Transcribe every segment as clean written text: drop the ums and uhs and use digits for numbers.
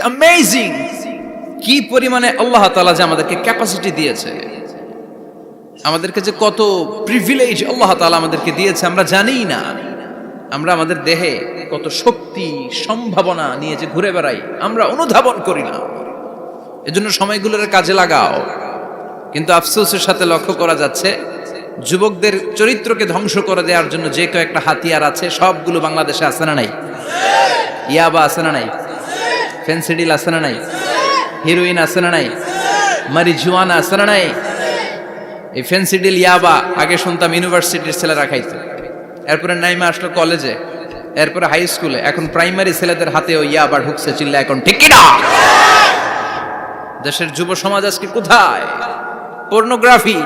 Amazing কি পরিমাণে আল্লাহ তাআলা যে আমাদেরকে ক্যাপাসিটি দিয়েছে, আমাদেরকে যে কত প্রিভিলেজ আল্লাহ তাআলা আমাদেরকে দিয়েছে আমরা জানিই না। আমরা আমাদের দেহে কত শক্তি সম্ভাবনা নিয়ে যে ঘুরে বেড়াই আমরা অনুধাবন করি না। এজন্য সময়গুলোর কাজে লাগাও। কিন্তু আফসোসের সাথে লক্ষ্য করা যাচ্ছে যুবকদের চরিত্রকে ধ্বংস করে দেওয়ার জন্য যে কয়েকটা হাতিয়ার আছে সবগুলো বাংলাদেশে আছে না নাই? ইয়াবা আছে না নাই? ফেন্সিডিল আছে না নাই? হিরোইন আছে না নাই? মারিজুয়ানা আছে না নাই? এই ফেন্সিডিল ইয়াবা আগে শুনতাম ইউনিভার্সিটির ছেলেরা খাইতো, এরপরে নাইমা আসলো কলেজে, এরপরে হাই স্কুলে, এখন প্রাইমারি ছেলেদের হাতেও ইয়াবা ঢুকছে। চিল্লা এখন ঠিক কি না? দেশের যুব সমাজ আজকে কোথায়? পর্নোগ্রাফি,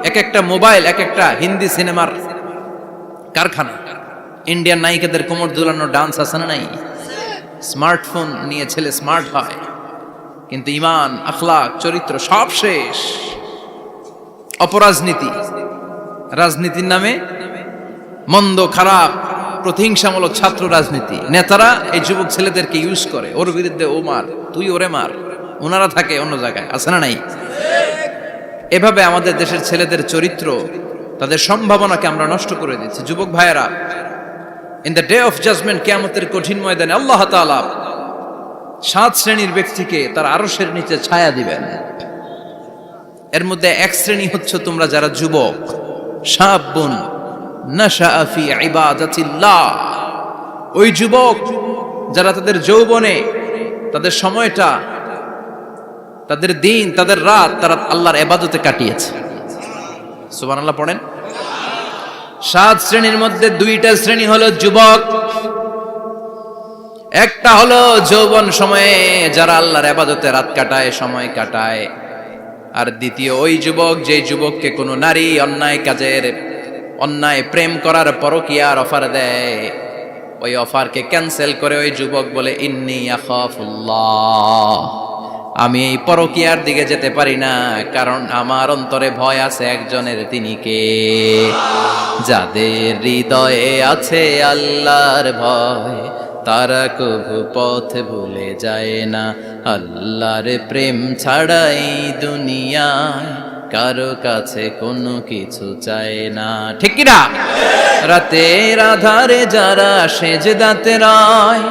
এক একটা মোবাইল এক একটা হিন্দি সিনেমার কারখানা। ইন্ডিয়ান নায়িকাদের কোমর দুলানো ডান্স আছে না নাই? স্মার্টফোন নিয়ে ছেলে স্মার্ট হয়, কিন্তু ইমান আখলাক চরিত্র সব শেষ। অপরাজনীতি, রাজনীতির নামে মন্দ খারাপ প্রতিহিংসামূলক ছাত্র রাজনীতি, নেতারা এই যুবক ছেলেদেরকে ইউজ করে, ওর বিরুদ্ধে ও মার, তুই ওরে মার, ওনারা থাকে অন্য জায়গায়, আছে না নাই? এভাবে আমাদের দেশের ছেলেদের চরিত্র, তাদের সম্ভাবনাকে আমরা নষ্ট করে দিচ্ছি। যুবক ভাইয়েরা, in the day of judgement, কিয়ামতের কঠিন ময়দানে আল্লাহ তাআলা 7 শ্রেণীর ব্যক্তিকে তার আরশের নিচে ছায়া দিবেন। এর মধ্যে এক শ্রেণী হচ্ছে তোমরা যারা যুবক, শাবুন নাশাআ ফি ইবাদাতিল্লাহ, ওই যুবক যারা তাদের যৌবনে তাদের সময়টা, তাদের দিন, তাদের রাত তারা আল্লাহর ইবাদতে কাটিয়েছে। সুবহানাল্লাহ পড়েন। 7 শ্রেণীর মধ্যে 2টা শ্রেণী হলো যুবক। একটা হলো যৌবন সময়ে যারা আল্লাহর ইবাদতে রাত কাটায়, সময় কাটায়। আর দ্বিতীয় ওই যুবক যে যুবককে কোনো নারী অন্যায় কাজের, অন্যায় প্রেম করার পরকীয়ার অফার দেয়, ওই অফারকে ক্যান্সেল করে ওই যুবক বলে ইন্নী আখাফুল্লাহ, আমি এই পরকীয়ার দিকে যেতে পারি না, কারণ আমার অন্তরে ভয় আছে একজনের, তিনি কে? যাদের হৃদয়ে আছে আল্লাহর ভয় তারা কবু পথ ভুলে যায় না। আল্লাহর প্রেম ছাড়া এই দুনিয়ায় কারো কাছে কোনো কিছু চায় না, ঠিক কি না? রাতের আধারে যারা সেজদাতে রয়,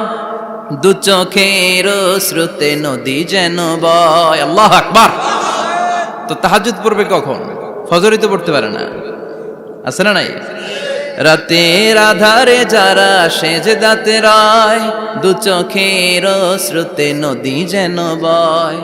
দু চোখের শ্রুতে নদী যেন বয়। আল্লাহু আকবার। তো তাহাজ্জুদ পড়বে কখন? ফজরই তো পড়তে পারে না, আছে না নাই? রাতের আধারে যারা সেজদাতে রয়, দু চোখের শ্রুতে নদী যেন বয়।